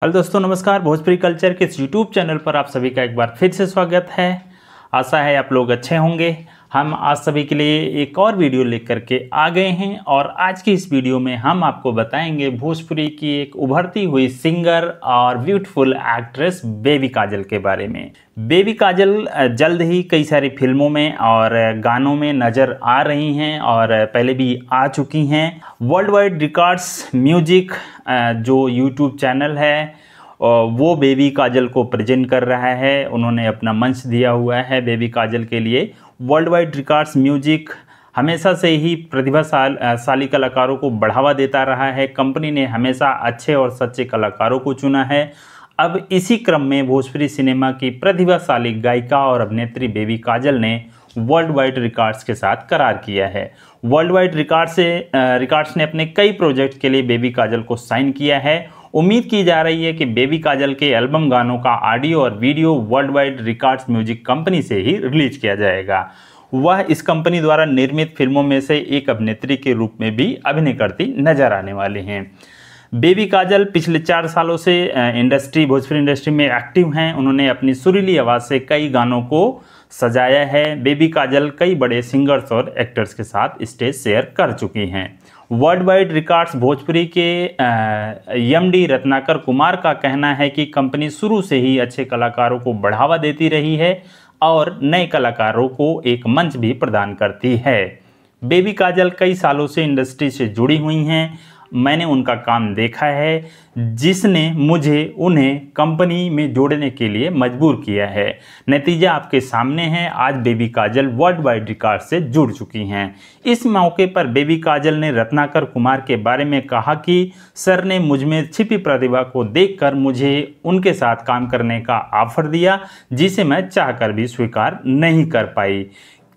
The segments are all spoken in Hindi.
हेलो दोस्तों, नमस्कार। भोजपुरी कल्चर के इस यूट्यूब चैनल पर आप सभी का एक बार फिर से स्वागत है। आशा है आप लोग अच्छे होंगे। हम आज सभी के लिए एक और वीडियो लेकर के आ गए हैं और आज की इस वीडियो में हम आपको बताएंगे भोजपुरी की एक उभरती हुई सिंगर और ब्यूटीफुल एक्ट्रेस बेबी काजल के बारे में। बेबी काजल जल्द ही कई सारी फिल्मों में और गानों में नज़र आ रही हैं और पहले भी आ चुकी हैं। वर्ल्ड वाइड रिकॉर्ड्स म्यूजिक जो यूट्यूब चैनल है वो बेबी काजल को प्रेजेंट कर रहा है। उन्होंने अपना मंच दिया हुआ है बेबी काजल के लिए। वर्ल्ड वाइड रिकॉर्ड्स म्यूजिक हमेशा से ही प्रतिभाशाली कलाकारों को बढ़ावा देता रहा है। कंपनी ने हमेशा अच्छे और सच्चे कलाकारों को चुना है। अब इसी क्रम में भोजपुरी सिनेमा की प्रतिभाशाली गायिका और अभिनेत्री बेबी काजल ने वर्ल्ड वाइड रिकॉर्ड्स के साथ करार किया है। वर्ल्ड वाइड रिकॉर्ड्स ने अपने कई प्रोजेक्ट के लिए बेबी काजल को साइन किया है। उम्मीद की जा रही है कि बेबी काजल के एल्बम गानों का ऑडियो और video world wide records music company से ही रिलीज किया जाएगा। वह इस कंपनी द्वारा निर्मित फिल्मों में से एक अभिनेत्री के रूप में भी अभिनय करती नजर आने वाले हैं। बेबी काजल पिछले 4 सालों से भोजपुरी इंडस्ट्री में एक्टिव हैं। उन्होंने अपनी सुरीली आवाज़ से कई गानों को सजाया है। बेबी काजल कई बड़े सिंगर्स और एक्टर्स के साथ स्टेज शेयर कर चुकी हैं। वर्ल्ड वाइड रिकॉर्ड्स भोजपुरी के एमडी रत्नाकर कुमार का कहना है कि कंपनी शुरू से ही अच्छे कलाकारों को बढ़ावा देती रही है और नए कलाकारों को एक मंच भी प्रदान करती है। बेबी काजल कई सालों से इंडस्ट्री से जुड़ी हुई हैं। मैंने उनका काम देखा है जिसने मुझे उन्हें कंपनी में जोड़ने के लिए मजबूर किया है। नतीजा आपके सामने है। आज बेबी काजल वर्ल्ड वाइड रिकॉर्ड से जुड़ चुकी हैं। इस मौके पर बेबी काजल ने रत्नाकर कुमार के बारे में कहा कि सर ने मुझमें छिपी प्रतिभा को देखकर मुझे उनके साथ काम करने का ऑफर दिया, जिसे मैं चाहकर भी स्वीकार नहीं कर पाई,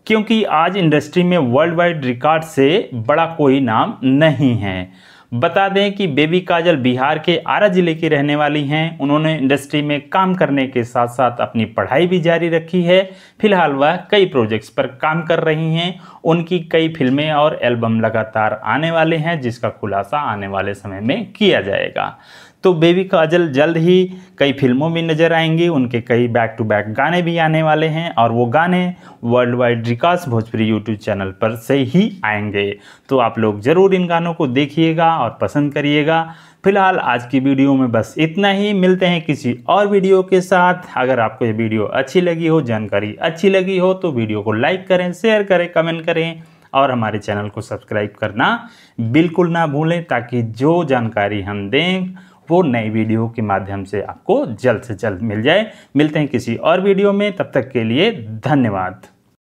क्योंकि आज इंडस्ट्री में वर्ल्ड वाइड रिकॉर्ड से बड़ा कोई नाम नहीं है। बता दें कि बेबी काजल बिहार के आरा जिले की रहने वाली हैं। उन्होंने इंडस्ट्री में काम करने के साथ साथ अपनी पढ़ाई भी जारी रखी है। फिलहाल वह कई प्रोजेक्ट्स पर काम कर रही हैं। उनकी कई फिल्में और एल्बम लगातार आने वाले हैं, जिसका खुलासा आने वाले समय में किया जाएगा। तो बेबी काजल जल्द ही कई फिल्मों में नज़र आएंगी। उनके कई बैक टू बैक गाने भी आने वाले हैं और वो गाने world wide records Bhojpuri YouTube channel पर से ही आएंगे। तो आप लोग ज़रूर इन गानों को देखिएगा और पसंद करिएगा। फिलहाल आज की वीडियो में बस इतना ही। मिलते हैं किसी और वीडियो के साथ। अगर आपको ये वीडियो अच्छी लगी हो, जानकारी अच्छी लगी हो, तो वीडियो को लाइक करें, शेयर करें, कमेंट करें और हमारे चैनल को सब्सक्राइब करना बिल्कुल ना भूलें, ताकि जो जानकारी हम दें वो नई वीडियो के माध्यम से आपको जल्द से जल्द मिल जाए। मिलते हैं किसी और वीडियो में, तब तक के लिए धन्यवाद।